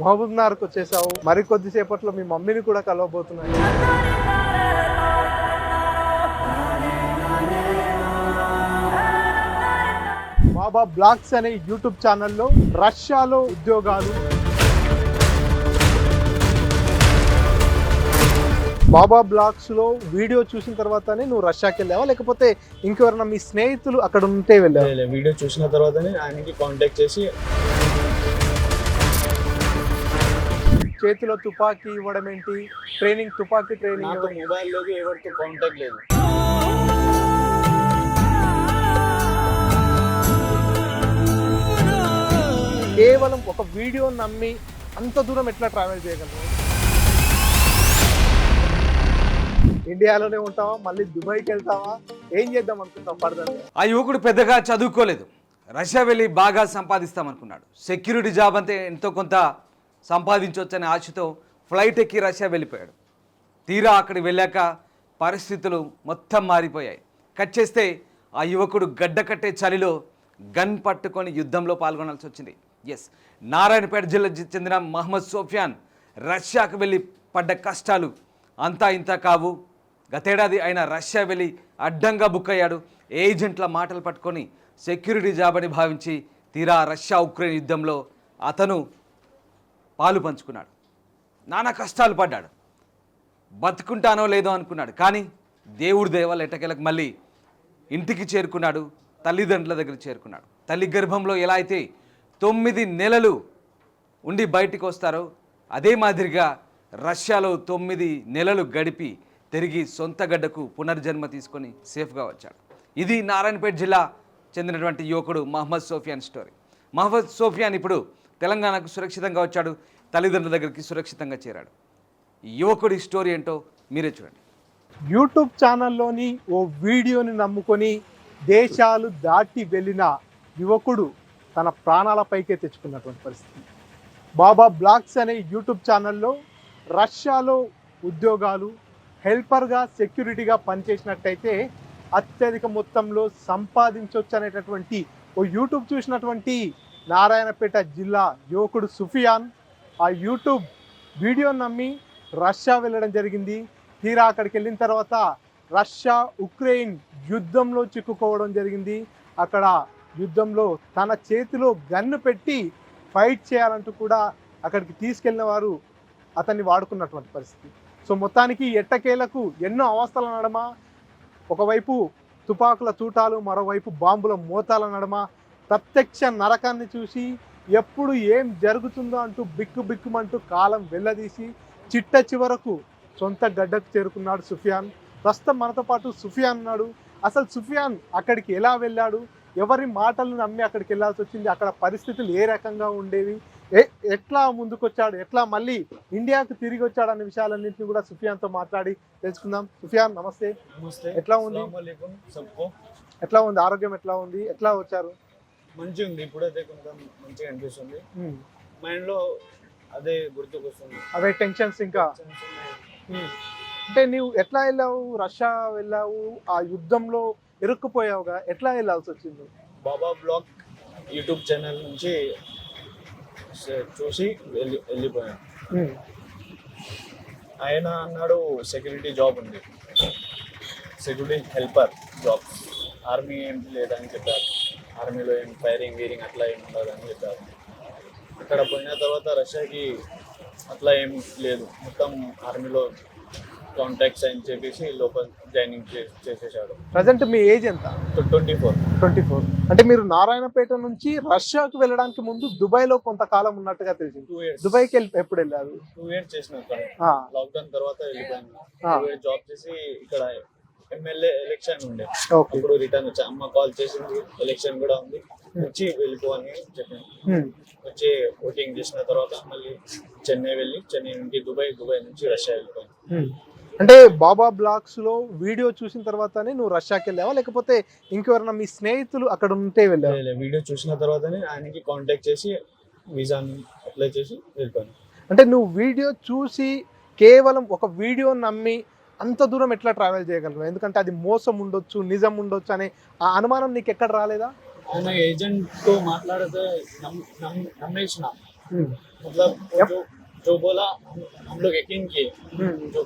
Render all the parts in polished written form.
మహబూబ్నగర్కి వచ్చేసావు. మరి కొద్దిసేపట్లో మీ మమ్మీని కూడా కలవబోతున్నాయి. బాబా బ్లాగ్స్ అనే యూట్యూబ్ ఛానల్లో రష్యాలో ఉద్యోగాలు, బాబా బ్లాగ్స్ లో వీడియో చూసిన తర్వాతనే నువ్వు రష్యాకి వెళ్ళావా, లేకపోతే ఇంకెవరైనా మీ స్నేహితులు అక్కడ ఉంటే వెళ్ళావా? వీడియో చూసిన తర్వాతనే ఆయనకి కాంటాక్ట్ చేసి చేతిలో తుపాకీ ఇవ్వడం ఏంటి? ట్రైనింగ్, తుపాకీ ట్రైనింగ్. మొబైల్లోకి ఎవరితో కాంటాక్ట్ లేదు. కేవలం ఒక వీడియో నమ్మి అంత దూరం ఎట్లా ట్రావెల్ చేయగలరు? ఇండియాలోనే ఉంటావా, మళ్ళీ దుబాయ్కి వెళ్తావా, ఏం చేద్దాం అనుకుంటావు ఫర్దర్? ఆ యువకుడు పెద్దగా చదువుకోలేదు, రష్యా వెళ్ళి బాగా సంపాదిస్తామనుకున్నాడు. సెక్యూరిటీ జాబ్ అంతే ఎంతో కొంత సంపాదించవచ్చనే ఆశతో ఫ్లైట్ ఎక్కి రష్యా వెళ్ళిపోయాడు. తీరా అక్కడికి వెళ్ళాక పరిస్థితులు మొత్తం మారిపోయాయి. కట్ చేస్తే ఆ యువకుడు గడ్డ కట్టే చలిలో గన్ పట్టుకొని యుద్ధంలో పాల్గొనాల్సి వచ్చింది. ఎస్, నారాయణపేట జిల్లాకు చెందిన మహమ్మద్ సోఫియాన్ రష్యాకు వెళ్ళి పడ్డ కష్టాలు అంతా ఇంత కావు. గతేడాది ఆయన రష్యా వెళ్ళి అడ్డంగా బుక్ అయ్యాడు. ఏజెంట్ల మాటలు పట్టుకొని సెక్యూరిటీ జాబ్ అని భావించి తీరా రష్యా ఉక్రెయిన్ యుద్ధంలో అతను పాలు పంచుకున్నాడు. నానా కష్టాలు పడ్డాడు. బతుకుంటానో లేదో అనుకున్నాడు. కానీ దేవుడి దయవల్ల ఎట్టకేలకు మళ్ళీ ఇంటికి చేరుకున్నాడు, తల్లిదండ్రుల దగ్గర చేరుకున్నాడు. తల్లి గర్భంలో ఎలా అయితే 9 నెలలు ఉండి బయటికి వస్తారో అదే మాదిరిగా రష్యాలో 9 నెలలు గడిపి తిరిగి సొంత గడ్డకు పునర్జన్మ తీసుకొని సేఫ్గా వచ్చాడు. ఇది నారాయణపేట జిల్లా చెందినటువంటి యువకుడు మహమ్మద్ సోఫియాన్ స్టోరీ. మహమ్మద్ సోఫియాన్ ఇప్పుడు తెలంగాణకు సురక్షితంగా వచ్చాడు, తల్లిదండ్రుల దగ్గరికి సురక్షితంగా చేరాడు. ఈ యువకుడి స్టోరీ ఏంటో మీరే చూడండి. యూట్యూబ్ ఛానల్లోని ఓ వీడియోని నమ్ముకొని దేశాలు దాటి వెళ్ళిన యువకుడు తన ప్రాణాలపైకే తెచ్చుకున్నటువంటి పరిస్థితి. బాబా బ్లాగ్స్ అనే యూట్యూబ్ ఛానల్లో రష్యాలో ఉద్యోగాలు, హెల్పర్గా, సెక్యూరిటీగా పనిచేసినట్టయితే అత్యధిక మొత్తంలో సంపాదించవచ్చు అనేటటువంటి ఓ యూట్యూబ్ చూసినటువంటి నారాయణపేట జిల్లా యువకుడు సుఫియాన్ ఆ యూట్యూబ్ వీడియోని నమ్మి రష్యా వెళ్ళడం జరిగింది. తీరా అక్కడికి వెళ్ళిన తర్వాత రష్యా ఉక్రెయిన్ యుద్ధంలో చిక్కుకోవడం జరిగింది. అక్కడ యుద్ధంలో తన చేతిలో గన్ను పెట్టి ఫైట్ చేయాలంటూ కూడా అక్కడికి తీసుకెళ్ళిన వారు అతన్ని వాడుకున్నటువంటి పరిస్థితి. సో మొత్తానికి ఎట్టకేలకు ఎన్నో అవస్థల నడమ, ఒకవైపు తుపాకుల తూటాలు, మరోవైపు బాంబుల మోతాల నడమ ప్రత్యక్ష నరకాన్ని చూసి ఎప్పుడు ఏం జరుగుతుందో అంటూ బిక్కుమంటూ కాలం వెళ్ళదీసి చిట్ట చివరకు సొంత గడ్డకు చేరుకున్నాడు సుఫియాన్. ప్రస్తుతం మనతో పాటు సుఫియాన్ ఉన్నాడు. అసలు సుఫియాన్ అక్కడికి ఎలా వెళ్ళాడు, ఎవరి మాటలను నమ్మి అక్కడికి వెళ్ళాల్సి వచ్చింది, అక్కడ పరిస్థితులు ఏ రకంగా ఉండేవి, ఎట్లా ముందుకొచ్చాడు, ఎట్లా మళ్ళీ ఇండియాకు తిరిగి వచ్చాడు అనే విషయాలన్నింటినీ కూడా సుఫియాన్తో మాట్లాడి తెలుసుకుందాం. సుఫియాన్ నమస్తే. ఎట్లా ఉంది? ఎట్లా ఉంది ఆరోగ్యం? ఎట్లా ఉంది? ఎట్లా వచ్చారు? మంచిగా ఉంది. ఇప్పుడైతే కొంచెం మంచిగా అనిపిస్తుంది. మైండ్లో అదే గుర్తుకొస్తుంది, అవే టెన్షన్స్. ఇంకా అంటే నీవు ఎట్లా వెళ్ళావు? రష్యా వెళ్ళావు, ఆ యుద్ధంలో ఇరుక్కుపోయావుగా, ఎట్లా వెళ్ళాల్సి వచ్చింది? బాబా బ్లాగ్ యూట్యూబ్ ఛానల్ నుంచి చూసి వెళ్ళిపోయాను. ఆయన అన్నాడు సెక్యూరిటీ జాబ్ ఉంది, సెక్యూరిటీ హెల్పర్ జాబ్, ఆర్మీ ఏం లేదని చెప్పారు. ఆర్మీలో ఏం ఫైరింగ్ గీరింగ్ అట్లా ఏం ఉండదని చెప్పారు. అక్కడ పోయిన తర్వాత రష్యాకి అట్లా ఏం లేదు, మొత్తం ఆర్మీలో కాంటాక్ట్స్ అని చెప్పేసి లోపల జాయినింగ్ చేసేసాడు. ప్రజెంట్ మీ ఏజ్ ఎంత? 24. అంటే మీరు నారాయణపేట నుంచి రష్యాకు వెళ్ళడానికి ముందు దుబాయ్ లో కొంతకాలం ఉన్నట్టుగా తెలిసింది. 2 years. దుబాయ్కి ఎప్పుడు వెళ్ళారు? 2 years చేసిన లాక్డౌన్ తర్వాత వెళ్ళిపోయాను. జాబ్ చేసి ఇక్కడ ఎమ్మెల్యే ఎలక్షన్ ఉండే, అప్పుడు రిటర్న్ వచ్చా. అమ్మ కాల్ చేసింది, ఎలక్షన్ కూడా ఉంది, వచ్చి వెళ్ళిపోవని చెప్పాను. వచ్చి ఓటింగ్ చేసిన తర్వాత మళ్ళీ చెన్నై వెళ్ళి, చెన్నై నుండి దుబాయ్ నుంచి రష్యా వెళ్ళిపోయాను. అంటే బాబా బ్లాగ్స్ లో వీడియో చూసిన తర్వాతనే నువ్వు రష్యాకి వెళ్ళావా, లేకపోతే ఇంకెవరైనా మీ స్నేహితులు అక్కడ ఉంటే వెళ్ళావా? వీడియో చూసిన తర్వాతనే ఆయనకి కాంటాక్ట్ చేసి వీసాని అప్లై చేసి వెళ్ళిపోయాను. అంటే నువ్వు వీడియో చూసి కేవలం ఒక వీడియో నమ్మి అంత దూరం ఎట్లా ట్రావెల్ చేయగలరు? ఎందుకంటే అది మోసం ఉండొచ్చు, నిజం ఉండొచ్చు అనే ఆ అనుమానం నీకు ఎక్కడ రాలేదా? ఆయన एजेंट तो మాట్లాడితే నమ్మేసిన मतलब जो बोला हम लोग यकीन किए जो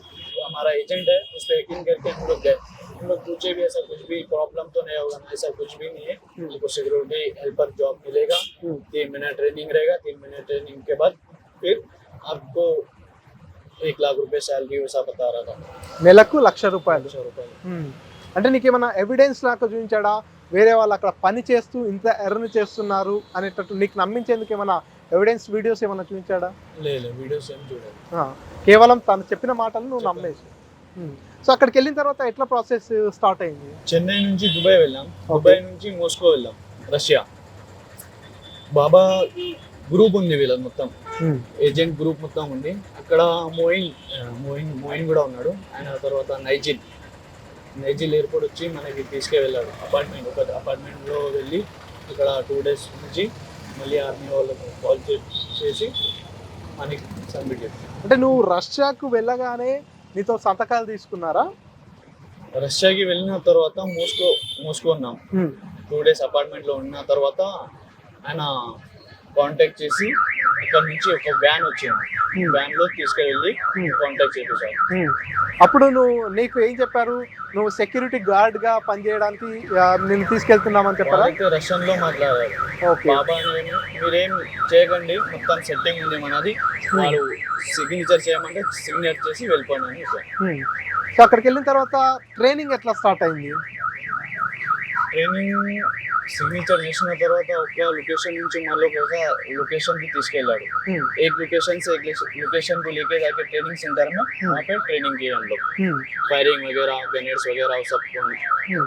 हमारा एजेंट है उस पर यकीन करके हम लोग गए हम लोग पूछे भी ऐसा कुछ भी प्रॉब्लम तो नहीं होगा ऐसा कुछ भी नहीं है आपको सिक्योरिटी हेल्पर जॉब मिलेगा 3 महीना ट्रेनिंग रहेगा 3 महीने ट्रेनिंग के बाद फिर आपको 1 लाख रुपए सैलरी वैसा बता रहा था నెలకు ₹1,00,000 ₹1,00,000 అంటే నీకేమన్నా ఎవిడెన్స్ లాగా చూపించాడా వేరే వాళ్ళు అక్కడ పని చేస్తూ ఇంత ఎర్న్ చేస్తున్నారు అనేటట్టు నీకు నమ్మించేందుకు ఏమైనా ఎవిడెన్స్ వీడియోస్ ఏమైనా చూపించాడా లేదు వీడియోస్ ఏం చూడాలి కేవలం తను చెప్పిన మాటలు నువ్వు నమ్మేసి సో అక్కడికి వెళ్ళిన తర్వాత ఎట్లా ప్రాసెస్ స్టార్ట్ అయింది చెన్నై నుంచి దుబాయ్ వెళ్ళాం దుబాయ్ నుంచి మోస్కో వెళ్ళాం రష్యా బాబా గ్రూప్ ఉంది వీళ్ళది మొత్తం ఏజెంట్ గ్రూప్ మొత్తం ఉంది అక్కడ మోయిన్ కూడా ఉన్నాడు ఆయన తర్వాత నైజిల్ ఎయిర్పోర్ట్ వచ్చి మనకి తీసుకెళ్ళాడు అపార్ట్మెంట్లో వెళ్ళి ఇక్కడ 2 days నుంచి మళ్ళీ ఆర్మీ వాళ్ళకి కాల్ చేసి మనకి సబ్మిట్ చేస్తాం అంటే నువ్వు రష్యాకు వెళ్ళగానే నీతో సంతకాలు తీసుకున్నారా రష్యాకి వెళ్ళిన తర్వాత మోస్కో ఉన్నాం 2 days అపార్ట్మెంట్లో ఉన్న తర్వాత ఆయన కాంటాక్ట్ చేసి ఇక్కడ నుంచి ఒక వ్యాన్ వచ్చింది వ్యాన్ లో తీసుకెళ్ళి కాంటాక్ట్ చేసేసారు అప్పుడు నీకు ఏం చెప్పారు నువ్వు సెక్యూరిటీ గార్డ్ గా పనిచేయడానికి నేను తీసుకెళ్తున్నామని చెప్పారా రష్యన్ లో మాట్లాడారు బాబా మీరేం చేయకండి మొత్తం సెట్టింగ్ ఉంది మనది వాళ్ళు సిగ్నేచర్ చేయమంటే సిగ్నేచర్ చేసి వెళ్ళిపోయినాను సో అక్కడికి వెళ్ళిన తర్వాత ట్రైనింగ్ ఎట్లా స్టార్ట్ అయింది ట్రైనింగ్ सिग्नेचर చేసిన తర్వాత ఒక लोकेशन నుంచి మళ్ళీ ఒక लोकेशन की తీసుకెళ్ళాడు एक लोकेशन से एक लोकेशन को लेके जाके ट्रेनिंग सेंटर में वहां पे ट्रेनिंग किए हम लोग फायरिंग वगैरह ग्रेनेड्स वगैरह सब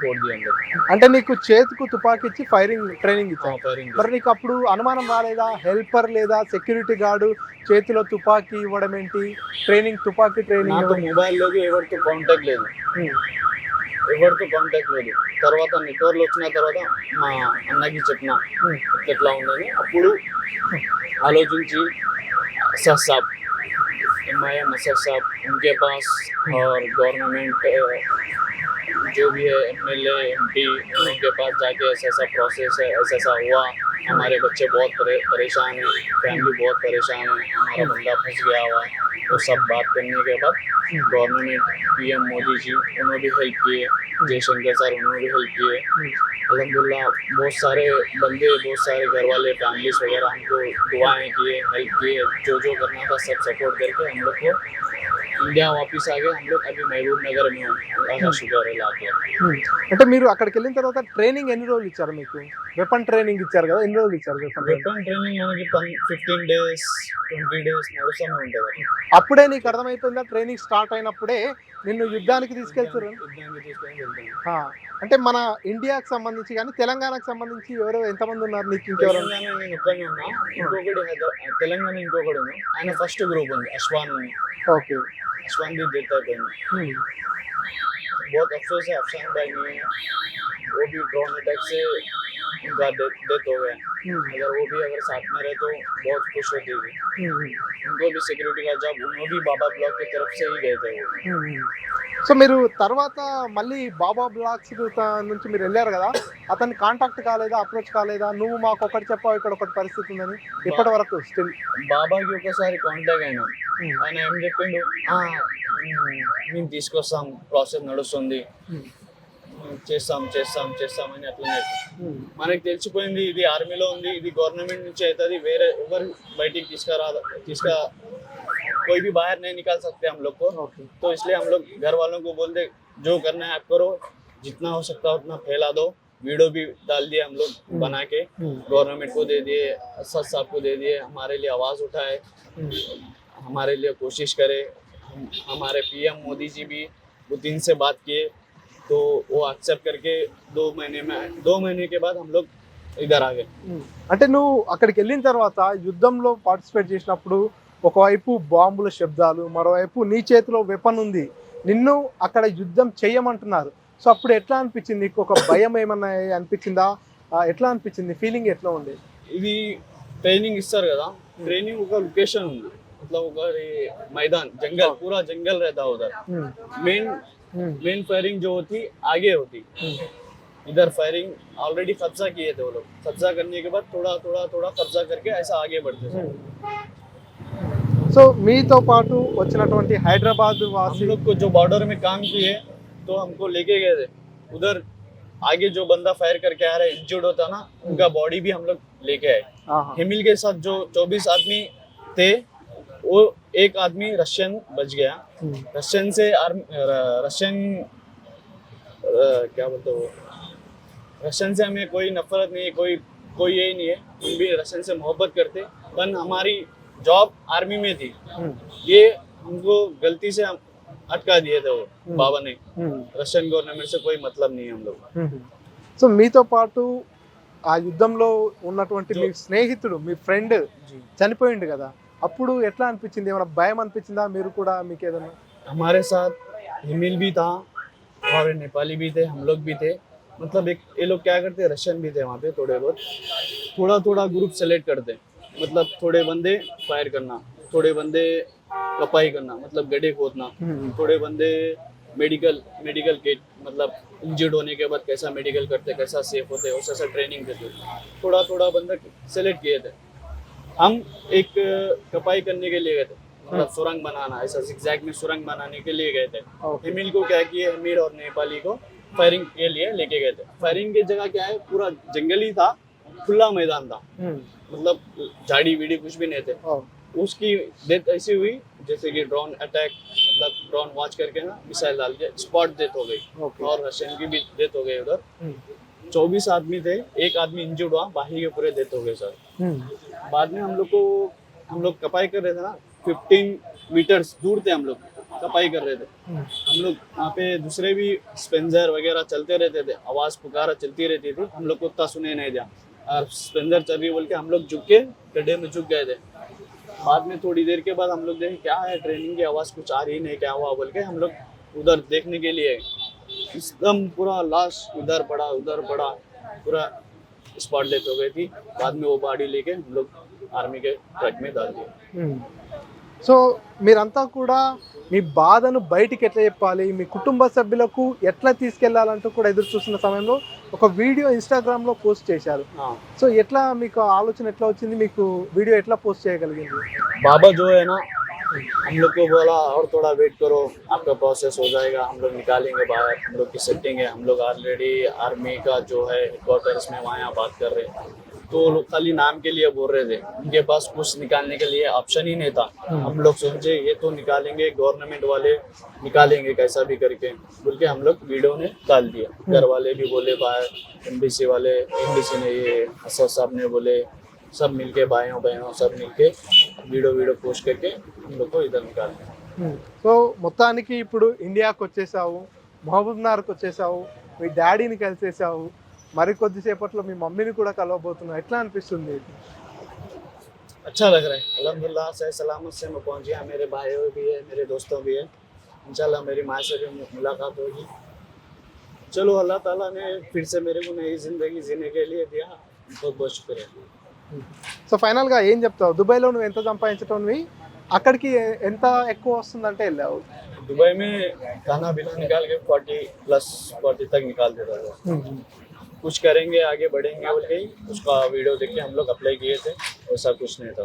कोड दिए हम लोग అంటే నీకు చేతికి తుపాకీ ఇచ్చి ఫైరింగ్ ట్రైనింగ్ ఇచ్చారు ఫైరింగ్ మరి నీకు అప్పుడు అనుమానం రాలేదా హెల్పర్ లేదా సెక్యూరిటీ గార్డు చేతిలో తుపాకీ ఇవ్వడం ఏంటి ట్రైనింగ్ తుపాకీ ట్రైనింగ్ నాకు మొబైల్ లోకి ఎవరితో కాంటాక్ట్ లేదు తర్వాత నెట్వర్క్ వచ్చిన తర్వాత మా అన్నకి చెప్పిన ఎట్లా ఉందని అప్పుడు ఆలోచించి असद साहब MIM असद साहब उनके पास और गवर्नमेंट जो भी है MLA MP उनके पास जाके ऐसा प्रोसेस है ऐसा हुआ हमारे बच्चे बहुत परेशान हैं फैमिली बहुत परेशान है हमारा बंदा फंस गया हुआ है वो सब बात करने के बाद गवर्नमेंट PM मोदी जी उन्होंने भी हेल्प किए जयशंकर सर उन्होंने भी हेल्प किए अल्हम्दुलिल्लाह बहुत सारे बंदे बहुत सारे घर वाले फैमिलीज वगैरह हमको दुआएं किए हेल्प किए जो करना था सब सपोर्ट करके हम लोग को ఇండియా వాపస్ ఆగే हम लोग अभी महबूब नगर में हूं अल्लाह का शुक्र है लाके అంటే మీరు అక్కడికి వెళ్ళిన తర్వాత ట్రైనింగ్ ఎన్ని రోజులు ఇచ్చారు మీకు వెపన్ ట్రైనింగ్ ఇచ్చారు కదా ఎన్ని రోజులు ఇచ్చారు వెపన్ ట్రైనింగ్ మనకి 15 days 20 days నడుస్తూనే ఉంటుంది అప్పుడే నీకు అర్థమైపోయిందా ట్రైనింగ్ స్టార్ట్ అయినప్పుడే నిన్ను యుద్ధానికి తీసుకెళ్తారు అంటే మన ఇండియాకి సంబంధించి కానీ తెలంగాణకు సంబంధించి ఎవరో ఎంతమంది ఉన్నారు నీకు ఇంకెవరు ఇంకొకటి తెలంగాణ ఇంకొకటి ఆయన ఫస్ట్ గ్రూప్ ఉంది అశ్వాన్ ఉంది ఓకే अश्वान भी देता है बहुत अफसोस है अफसान भाई नहीं है वो भी ड्रोन अटैक से उनका डेथ हो गया अगर वो भी अगर साथ में रहे तो बहुत खुश होती थी उनको भी सिक्योरिटी का जॉब उन्होंने भी बाबा ब्लॉक की तरफ से ही गए थे वो సో మీరు తర్వాత మళ్ళీ బాబా బ్లాక్స్ నుంచి మీరు వెళ్ళారు కదా అతన్ని కాంటాక్ట్ కాలేదా అప్రోచ్ కాలేదా నువ్వు మాకు ఒకటి చెప్పావు ఇక్కడ ఒకటి పరిస్థితి ఉందని ఇప్పటి వరకు స్టిల్ బాబాకి ఒకసారి కాంటాక్ట్ అయినా ఆయన ఏం చెప్పిండు మేము తీసుకొస్తాం ప్రాసెస్ నడుస్తుంది చేస్తాం అని అట్లనే మనకి తెలిసిపోయింది ఇది ఆర్మీలో ఉంది ఇది గవర్నమెంట్ నుంచి అవుతుంది వేరే ఎవరు బయటికి తీసుకురా कोई भी बाहर नहीं निकाल सकते हम लोग को तो इसलिए हम लोग घर वालों को बोलते जो करना है आप करो जितना हो सकता है उतना फैला दो वीडियो भी डाल दिए हम लोग बना के गवर्नमेंट को दे दिए असद साहब को दे दिए हमारे लिए आवाज़ उठाए हमारे लिए कोशिश करे हमारे PM मोदी जी भी दिन से बात किए तो वो एक्सेप्ट करके 2 महीने के बाद हम लोग इधर आ गए అంటే నువ్వు అక్కడికి వెళ్ళిన తర్వాత యుద్ధంలో పార్టిసిపేట్ చేసినప్పుడు ఒకవైపు బాంబుల శబ్దాలు మరోవైపు నీ చేతిలో వెపన్ ఉంది నిన్ను అక్కడ యుద్ధం చేయమంటున్నారు సో అప్పుడు ఎట్లా అనిపించింది నీకు ఒక భయం ఏమన్నా అనిపించిందా ఎట్లా అనిపించింది ఫీలింగ్ ఎట్లా ఉంది ఇది ట్రైనింగ్ ఇస్తారు కదా ట్రైనింగ్ ఒక లొకేషన్ ఉంది मतलब ఒక मैदान जंगल पूरा जंगल रहता उधर मेन फायरिंग जो होती आगे होती इधर फायरिंग ऑलरेडी कब्जा किए थे वो लोग, कब्जा करने के बाद थोड़ा थोड़ा थोड़ा कब्जा करके ऐसा आगे बढ़ते थे। సో మీతో పాటు వచ్చినటువంటి హైదరాబాద్ हम వాసి लोग को जो बॉर्डर में काम किए तो हमको लेके गए थे उधर, आगे जो बंदा फायर करके आ रहा है इंजर्ड होता ना, उनका बॉडी भी हम लोग लेके आए। ఆహా. हिमिल के साथ जो 24 आदमी थे वो एक आदमी रशियन बच गया। रशियन से रशियन क्या बोलते हो, रशियन से हमें कोई नफरत नहीं है, कोई यही नहीं है, हम भी रशियन से मोहब्बत करते, पर हमारी जॉब आर्मी में थी, ये हमको गलती से हम अटका दिए थे वो बाबा ने। रशियन गवर्नमेंट से कोई मतलब नहीं है हम लोग। సో మీతో పాటు ఆ యుద్ధంలో ఉన్నటువంటి మీ స్నేహితుడు మీ ఫ్రెండ్ చనిపోయిండు కదా, అప్పుడు ఎట్లా అనిపించింది? ఏమైనా భయం అనిపించిందా? మీరు కూడా మీకు ఏదైనా? हमारे साथ हिमिल भी था और नेपाली भी थे, हम लोग भी थे। मतलब एक ये लोग क्या करते, रशियन भी थे वहाँ पे, थोड़े बहुत थोड़ा थोड़ा ग्रुप सेलेक्ट करते, मतलब थोड़े बंदे फायर करना, थोड़े बंदे कपाई करना मतलब गड्ढे खोदना, थोड़े बंदे मेडिकल किट मतलब इंजर्ड होने के बाद कैसा मेडिकल करते, कैसा सेफ होते, वैसा ट्रेनिंग देते, थोड़ा थोड़ा बंदा सेलेक्ट किए थे। हम एक कपाई करने के लिए गए थे, मतलब सुरंग बनाना, ऐसा जिगजैग में सुरंग बनाने के लिए गए थे। हिमिल को क्या किए, हिमिल और नेपाली को फायरिंग के लिए लेके गए थे। फायरिंग की जगह क्या है, पूरा जंगली था, खुला मैदान था, मतलब झाड़ी वीड़ी कुछ भी नहीं थे। उसकी डेथ ऐसी हुई जैसे कि ड्रोन अटैक, मतलब ड्रोन वॉच करके ना मिसाइल डाल के स्पॉट डेथ हो गई। और रशियन की भी डेथ हो गई उधर। 24 आदमी थे, एक आदमी इंजर्ड हुआ, बाकी के पूरे डेथ हो गए सर। बाद में हम लोग कपाई कर रहे थे ना, 15 मीटर्स दूर थे हम लोग कपाई कर रहे थे। हम लोग वहाँ पे दूसरे भी स्पेंजर वगैरह चलते रहते थे, आवाज पुकारा चलती रहती थी, हम लोग को उतना सुने नहीं दिया, और स्पेंजर चल रही बोल के हम लोग झुक के गड्ढे में झुक गए थे। बाद में थोड़ी देर के बाद हम लोग देखे क्या है, ट्रेनिंग की आवाज कुछ आ रही नहीं, क्या हुआ बोल के हम लोग उधर देखने के लिए एकदम पूरा लाश उधर पड़ा पूरा स्पॉट डेथ हो गई थी। बाद में वो बॉडी लेके हम लोग आर्मी के ट्रक में डाल दिए। సో మీరంతా కూడా మీ బాధను బయటికి ఎట్లా చెప్పాలి, మీ కుటుంబ సభ్యులకు ఎట్లా తీసుకెళ్లాలంటూ కూడా ఎదురు చూస్తున్న సమయంలో ఒక వీడియో ఇన్స్టాగ్రామ్లో పోస్ట్ చేశారు. సో ఎట్లా మీకు ఆలోచన ఎట్లా వచ్చింది, మీకు వీడియో ఎట్లా పోస్ట్ చేయగలిగింది? बाबा जो है ना, हम लोग को बोला और थोड़ा वेट करो, आपका प्रोसेस हो जाएगा, हम लोग निकालेंगे बाहर, हम लोग की सेटिंग है, हम लोग ऑलरेडी आर्मी का जो है हेडक्वार्टर्स में वहाँ बात कर रहे हैं। तो लोग खाली नाम के लिए बोल रहे थे, उनके पास कुछ निकालने के लिए ऑप्शन ही नहीं था। हम लोग सोचे ये तो निकालेंगे, गवर्नमेंट वाले निकालेंगे कैसा भी करके बोल के हम लोग वीडियो ने डाल दिया। घर वाले भी बोले, बाहर एमबीसी वाले, एमबीसी ने ये असद साहब ने बोले, सब मिलके भाइयों बहनों सब मिलके वीडियो पोस्ट करके हम लोग को इधर निकाल दिया। సో మొత్తానికి ఇప్పుడు ఇండియాకి వచ్చేసావు, మహబూబ్నగర్కి వచ్చేసావు, మీ డాడీని కలిసేసావు, మరి కొద్దిసేపట్లో మీ మమ్మీని కూడా కలవబోతున్నావు. ఎట్లా అనిపిస్తుంది? अच्छा लग रहा है, अल्हम्दुलिल्लाह सही सलामत से मैं पहुंच गया। मेरे भाइयों भी है, मेरे दोस्तों भी है, इंशाल्लाह मेरी माँ से भी मुलाकात होगी। चलो अल्लाह ताला ने फिर से मेरे को नई ज़िंदगी जीने के लिए दिया, बहुत बहुत शुक्रिया। సో ఫైనల్గా ఏం చెప్తావు? దుబాయ్లో నువ్వు ఎంత సంపాదించటోనివి, అక్కడికి ఎంత ఎక్కువ వస్తుందంటే వెళ్ళావు? दुबई में खाना पीना निकाल के 40 तक निकाल देता था। कुछ करेंगे आगे बढ़ेंगे बोल के उसका वीडियो देख के हम लोग अप्लाई किए थे, वैसा कुछ नहीं था।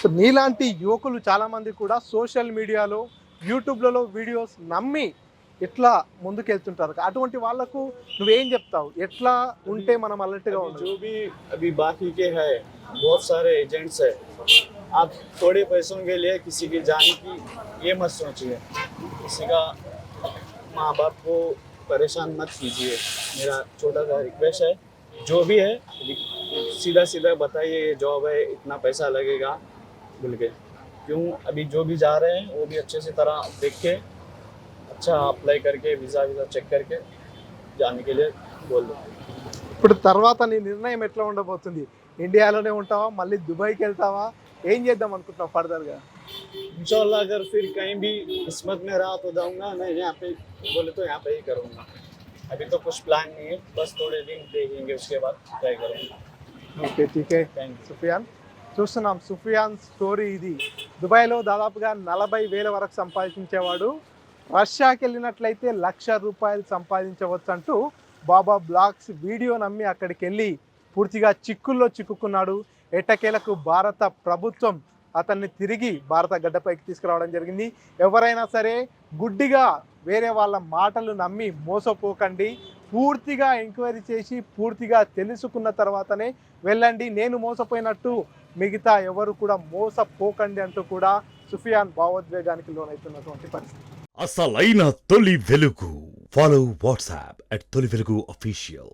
సో నీలాంటి యువకులు చాలామంది కూడా సోషల్ మీడియాలో యూట్యూబ్లలో వీడియోస్ నమ్మి ఇట్లా ముందుకెళ్తుంటారు. అటువంటి వాళ్ళకు నువ్వేం చెప్తావు? ఎట్లా ఉంటే మనం అలర్ట్గా अभी ఉండాలి? जो भी अभी बाकी के है, बहुत सारे एजेंट्स है, आप थोड़े पैसों के लिए किसी की जान की ये मत सोचिए, किसी का माँ बाप को परेशान मत कीजिए। मेरा छोटा सा रिक्वेस्ट है, जो भी है सीधा सीधा बताइए ये जॉब है, इतना पैसा लगेगा बोल के। क्यों अभी जो भी जा रहे हैं वो भी अच्छे से तरह देख के अच्छा अप्लाई करके वीज़ा चेक करके जाने के लिए बोल दो। ఇప్పుడు తర్వాత నీ నిర్ణయం ఎట్లా ఉండబోతుంది? ఇండియాలోనే ఉంటావా, మళ్ళీ దుబాయ్కి వెళ్తావా, ఏం చేద్దాం అనుకుంటున్నావు ఫర్దర్గా? इंशाल्लाह अगर फिर कहीं भी किस्मत में रहा तो जाऊंगा, नहीं यहाँ पे बोले तो यहाँ पे ही करूँगा। अभी तो कुछ प्लान नहीं है, बस थोड़े दिन देखेंगे उसके बाद ट्राई करूँगा। Okay TK. Thank you. Sufyan చూస్తున్నాం, సుఫియాన్ స్టోరీ ఇది. దుబాయ్లో దాదాపుగా 40,000 వరకు సంపాదించేవాడు రష్యాకి వెళ్ళినట్లయితే 1,00,000 రూపాయలు సంపాదించవచ్చు అంటూ బాబా బ్లాగ్స్ వీడియో నమ్మి అక్కడికి వెళ్ళి పూర్తిగా చిక్కుల్లో చిక్కుకున్నాడు. ఎట్టకేలకు భారత ప్రభుత్వం అతన్ని తిరిగి భారత గడ్డపైకి తీసుకురావడం జరిగింది. ఎవరైనా సరే గుడ్డిగా వేరే వాళ్ళ మాటలు నమ్మి మోసపోకండి. పూర్తిగా ఎంక్వైరీ చేసి పూర్తిగా తెలుసుకున్న తర్వాతనే వెళ్ళండి. నేను మోసపోయినట్టు మిగతా ఎవరు కూడా మోసపోకండి అంటూ కూడా సుఫియాన్ భావోద్వేగానికి లోనవుతున్నటువంటి పరిస్థితి. అసలైన తొలి వెలుగు. ఫాలో వాట్సాప్ @తొలి వెలుగు official.